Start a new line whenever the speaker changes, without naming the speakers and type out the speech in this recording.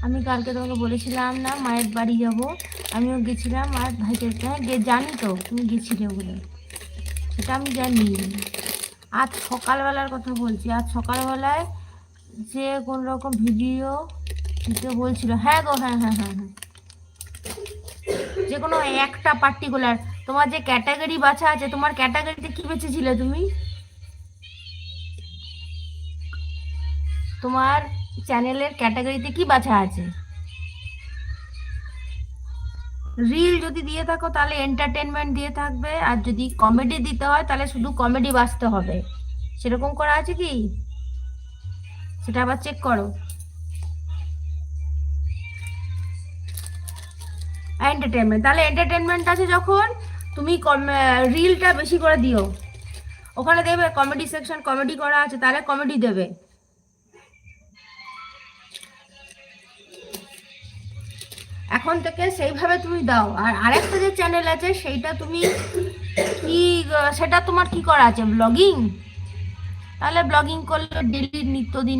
আমি কালকে তোমাকে বলেছিলাম না মায়ের বাড়ি যাব, আমিও গেছিলাম। আর ভাইকে জানি তো তুমি গেছিলে বলে, সেটা আমি জানি। আজ সকালবেলার কথা বলছি, আজ সকালবেলায় যে কোন রকম ভিডিও দিতে বলছিল। হ্যাঁ গো, হ্যাঁ হ্যাঁ হ্যাঁ হ্যাঁ, যে কোনো একটা পার্টিকুলার তোমার যে ক্যাটাগরি বাছা আছে, তোমার ক্যাটাগরিতে কি বেঁচেছিলে তুমি? তোমার চ্যানেলের ক্যাটাগরিতে কি বাছা আছে? রিল যদি দিয়ে থাকো তাহলে এন্টারটেনমেন্ট দিয়ে থাকবে, আর যদি কমেডি দিতে হয় তাহলে শুধু কমেডি বাছতে হবে। সেরকম করা আছে কি? সেটা আবার চেক করো। এন্টারটেনমেন্ট, তাহলে এন্টারটেনমেন্ট আছে যখন, তুমি রিলটা বেশি করে দিও। ওখানে দেবে কমেডি সেকশন, কমেডি করা আছে, তাহলে কমেডি দেবে। এখন থেকে সেইভাবে তুমি দাও। আর আরেকটা যে চ্যানেল আছে সেইটা তুমি কি, সেটা তোমার কি করা আছে, ব্লগিং? তাহলে ব্লগিং করলে ডেলি নিত্যদিন